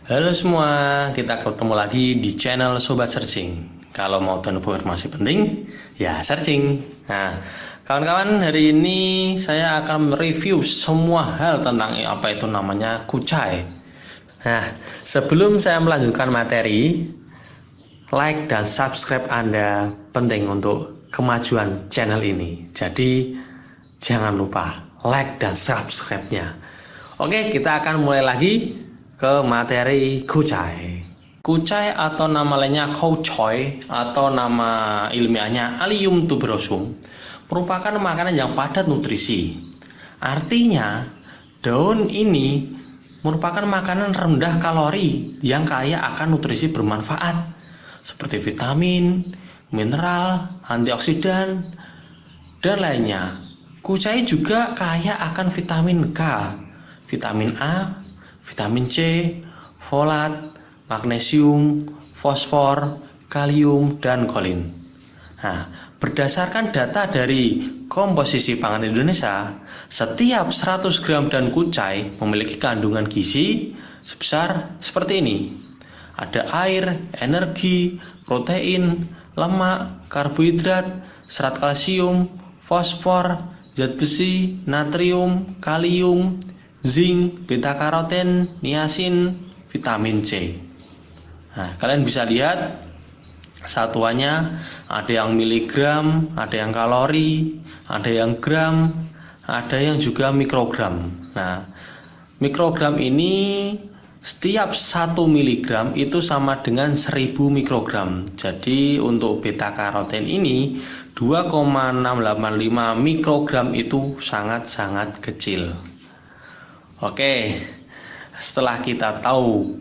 Halo semua, kita ketemu lagi di channel Sobat Searching. Kalau mau tahu informasi penting, ya searching. Nah, kawan-kawan, hari ini saya akan mereview semua hal tentang apa itu namanya kucai. Nah, sebelum saya melanjutkan materi, like dan subscribe Anda penting untuk kemajuan channel ini. Jadi, jangan lupa like dan subscribe-nya. Oke, kita akan mulai lagi ke materi kucai. Kucai atau nama lainnya kouchoi atau nama ilmiahnya Allium tuberosum merupakan makanan yang padat nutrisi. Artinya, daun ini merupakan makanan rendah kalori yang kaya akan nutrisi bermanfaat seperti vitamin, mineral, antioksidan, dan lainnya. Kucai juga kaya akan vitamin K, vitamin A, vitamin C, folat, magnesium, fosfor, kalium, dan kolin. Nah, berdasarkan data dari Komposisi Pangan Indonesia, setiap 100 gram daun kucai memiliki kandungan gizi sebesar seperti ini. Ada air, energi, protein, lemak, karbohidrat, serat kalsium, fosfor, zat besi, natrium, kalium, zinc, beta karoten, niacin, vitamin C. Nah, kalian bisa lihat satuannya, ada yang miligram, ada yang kalori, ada yang gram, ada yang juga mikrogram. Nah, mikrogram ini setiap 1 miligram itu sama dengan 1000 mikrogram. Jadi untuk beta karoten ini 2,685 mikrogram itu sangat-sangat kecil. Oke, setelah kita tahu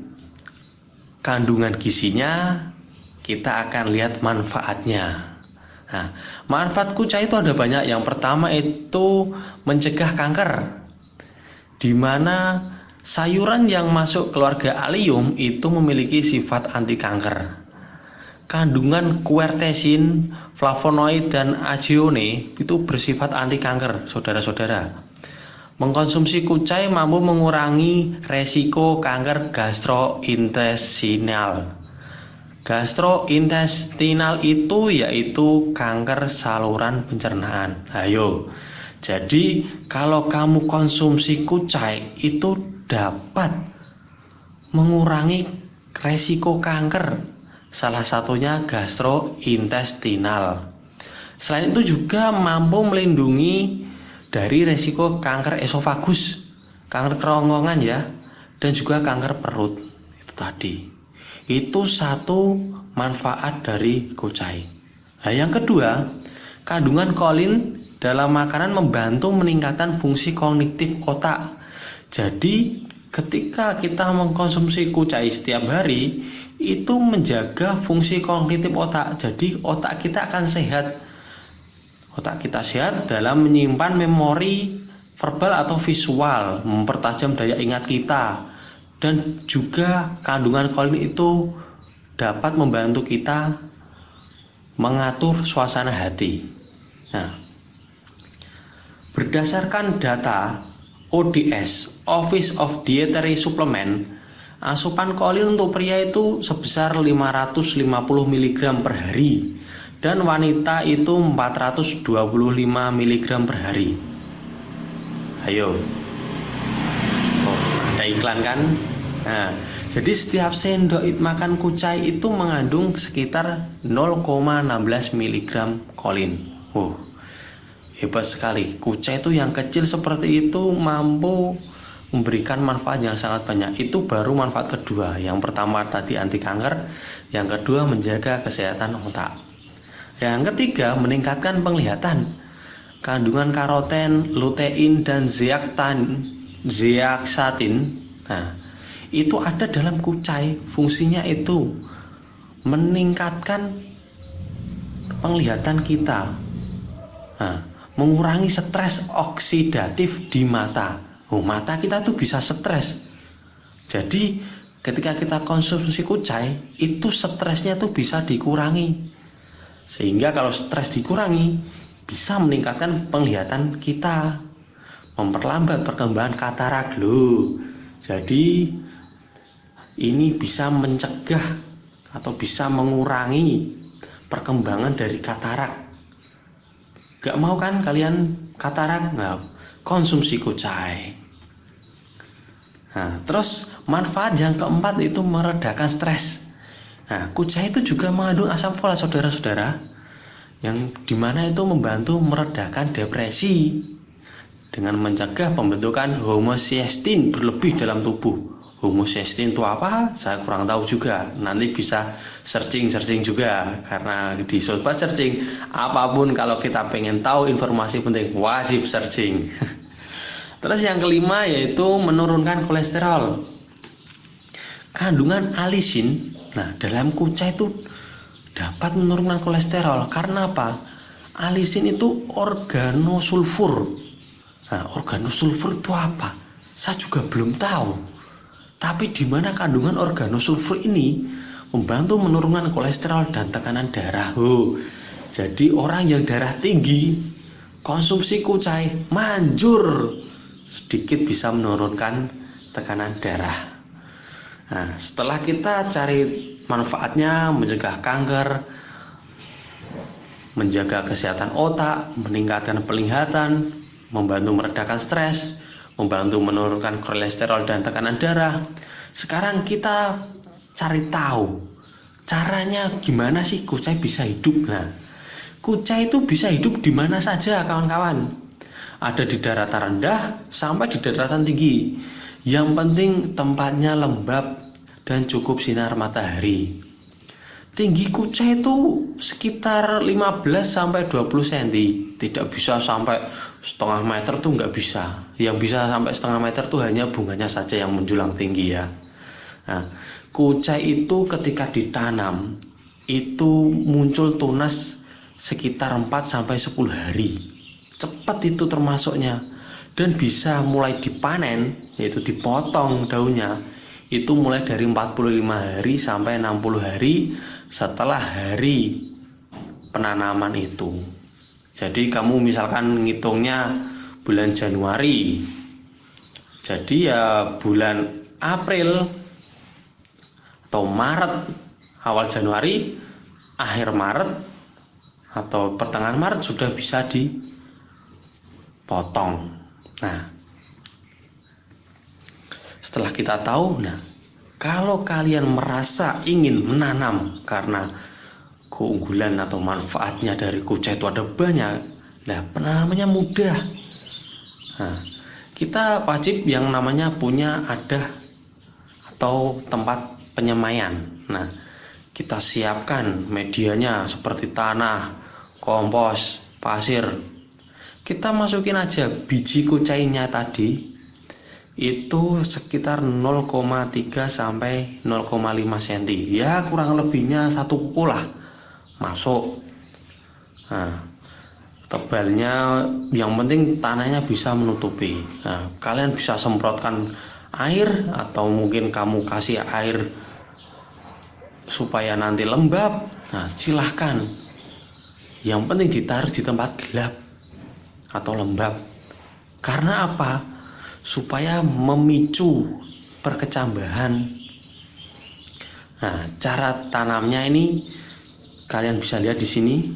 kandungan gizinya, kita akan lihat manfaatnya. Nah, manfaat kucai itu ada banyak. Yang pertama itu mencegah kanker, di mana sayuran yang masuk keluarga Allium itu memiliki sifat anti kanker. Kandungan quercetin, flavonoid, dan azione itu bersifat anti kanker, saudara-saudara. Mengkonsumsi kucai mampu mengurangi resiko kanker gastrointestinal. Gastrointestinal itu yaitu kanker saluran pencernaan. Ayo, jadi kalau kamu konsumsi kucai itu dapat mengurangi resiko kanker. Salah satunya gastrointestinal. Selain itu juga mampu melindungi dari resiko kanker esofagus, kanker kerongkongan ya, dan juga kanker perut. Itu tadi. Itu satu manfaat dari kucai. Nah, yang kedua, kandungan kolin dalam makanan membantu meningkatkan fungsi kognitif otak. Jadi, ketika kita mengkonsumsi kucai setiap hari, itu menjaga fungsi kognitif otak. Jadi otak kita akan sehat. Otak kita sehat dalam menyimpan memori verbal atau visual, mempertajam daya ingat kita. Dan juga kandungan kolin itu dapat membantu kita mengatur suasana hati. Nah, berdasarkan data ODS, Office of Dietary Supplement, asupan kolin untuk pria itu sebesar 550 mg per hari dan wanita itu 425 mg per hari. Ayo. Oh, ada iklan kan? Nah, jadi setiap sendok makan kucai itu mengandung sekitar 0,16 mg kolin. Hebat sekali. Kucai itu yang kecil seperti itu mampu memberikan manfaat yang sangat banyak. Itu baru manfaat kedua. Yang pertama tadi anti kanker, yang kedua menjaga kesehatan otak. Yang ketiga meningkatkan penglihatan. Kandungan karoten, lutein, dan zeaxanthin. Nah, itu ada dalam kucai. Fungsinya itu meningkatkan penglihatan kita. Nah, mengurangi stres oksidatif di mata. Mata kita tuh bisa stres. Jadi ketika kita konsumsi kucai, itu stresnya tuh bisa dikurangi. Sehingga kalau stres dikurangi, bisa meningkatkan penglihatan kita, memperlambat perkembangan katarak loh. Jadi ini bisa mencegah atau bisa mengurangi perkembangan dari katarak. Gak mau kan kalian katarak? Nah, konsumsi kucai. Nah, terus manfaat yang keempat itu meredakan stres. Nah, kucai itu juga mengandung asam folat, saudara-saudara, yang dimana itu membantu meredakan depresi dengan mencegah pembentukan homocysteine berlebih dalam tubuh. Homocysteine itu apa? Saya kurang tahu juga. Nanti bisa searching juga, karena di Sobat Searching apapun kalau kita pengen tahu informasi penting wajib searching. Terus yang kelima yaitu menurunkan kolesterol. Kandungan alisin, nah dalam kucai itu dapat menurunkan kolesterol. Karena apa? Alisin itu organosulfur. Nah, organosulfur itu apa? Saya juga belum tahu. Tapi di mana kandungan organosulfur ini membantu menurunkan kolesterol dan tekanan darah. Jadi orang yang darah tinggi konsumsi kucai manjur, sedikit bisa menurunkan tekanan darah. Nah, setelah kita cari manfaatnya, mencegah kanker, menjaga kesehatan otak, meningkatkan penglihatan, membantu meredakan stres, membantu menurunkan kolesterol dan tekanan darah. Sekarang kita cari tahu caranya gimana sih kucai bisa hidup. Nah, kucai itu bisa hidup di mana saja, kawan-kawan. Ada di daratan rendah sampai di daratan tinggi. Yang penting tempatnya lembab dan cukup sinar matahari. Tinggi kucai itu sekitar 15 sampai 20 cm. Tidak bisa sampai setengah meter tuh nggak bisa. Yang bisa sampai setengah meter tuh hanya bunganya saja yang menjulang tinggi ya. Nah, kucai itu ketika ditanam itu muncul tunas sekitar 4 sampai 10 hari. Cepat itu termasuknya. Dan bisa mulai dipanen, yaitu dipotong daunnya, itu mulai dari 45 hari sampai 60 hari setelah hari penanaman itu. Jadi kamu misalkan ngitungnya bulan Januari, jadi ya bulan April atau Maret, awal Januari, akhir Maret atau pertengahan Maret sudah bisa dipotong. Nah, setelah kita tahu, nah kalau kalian merasa ingin menanam karena keunggulan atau manfaatnya dari kucai itu ada banyak, nah penanamannya mudah. Nah, kita wajib yang namanya punya adah atau tempat penyemaian. Nah, kita siapkan medianya seperti tanah, kompos, pasir. Kita masukin aja biji kucainya tadi. Itu sekitar 0,3 sampai 0,5 cm. Ya kurang lebihnya 1 kuku lah masuk. Nah, tebalnya yang penting tanahnya bisa menutupi. Nah, kalian bisa semprotkan air atau mungkin kamu kasih air supaya nanti lembab. Nah, silahkan. Yang penting ditaruh di tempat gelap atau lembab. Karena apa? Supaya memicu perkecambahan. Nah, cara tanamnya ini kalian bisa lihat di sini.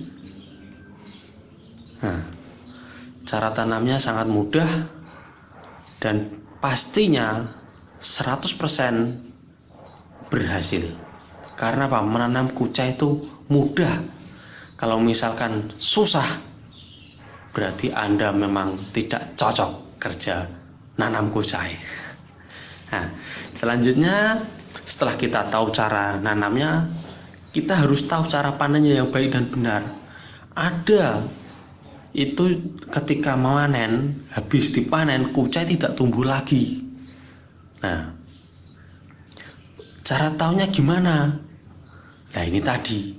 Nah, cara tanamnya sangat mudah dan pastinya 100% berhasil. Karena apa? Menanam kucai itu mudah. Kalau misalkan susah, berarti Anda memang tidak cocok kerja nanam kucai. Nah, selanjutnya setelah kita tahu cara nanamnya, kita harus tahu cara panennya yang baik dan benar. Ada itu ketika memanen, habis dipanen kucai tidak tumbuh lagi. Nah, cara taunya gimana? Nah, ini tadi.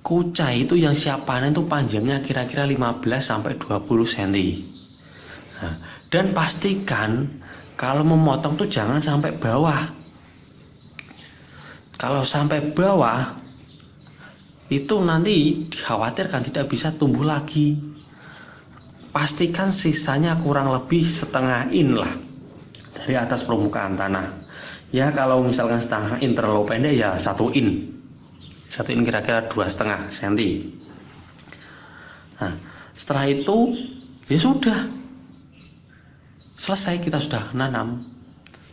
Kucai itu yang siap panen itu panjangnya kira-kira 15 sampai 20 cm. Nah, dan pastikan kalau memotong tuh jangan sampai bawah. Kalau sampai bawah itu nanti dikhawatirkan tidak bisa tumbuh lagi. Pastikan sisanya kurang lebih setengah in lah dari atas permukaan tanah. Ya kalau misalkan setengah in terlalu pendek ya 1 in. 1 in kira-kira 2,5 cm. Nah, setelah itu ya sudah selesai, kita sudah nanam.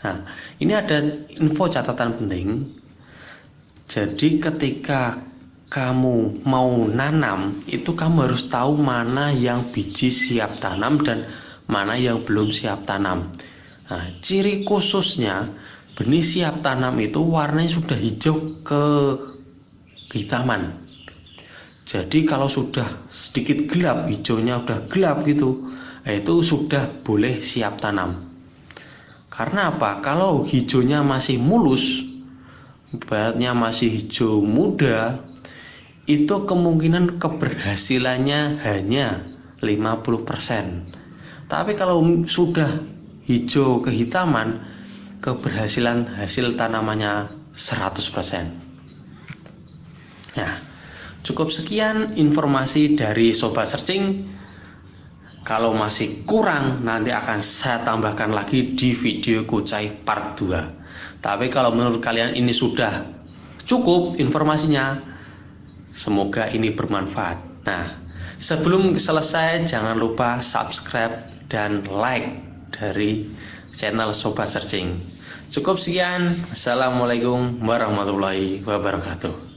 Nah, ini ada info catatan penting. Jadi ketika kamu mau nanam itu kamu harus tahu mana yang biji siap tanam dan mana yang belum siap tanam. Nah, ciri khususnya benih siap tanam itu warnanya sudah hijau kehitaman. Jadi kalau sudah sedikit gelap, hijaunya udah gelap gitu, itu sudah boleh siap tanam. Karena apa? Kalau hijaunya masih mulus, ibaratnya masih hijau muda, itu kemungkinan keberhasilannya hanya 50%. Tapi kalau sudah hijau kehitaman, keberhasilan hasil tanamannya 100%. Nah, cukup sekian informasi dari Sobat Searching. Kalau masih kurang nanti akan saya tambahkan lagi di video Kucai part 2. Tapi kalau menurut kalian ini sudah cukup informasinya, semoga ini bermanfaat. Nah, sebelum selesai jangan lupa subscribe dan like dari channel Sobat Searching. Cukup sekian. Assalamualaikum warahmatullahi wabarakatuh.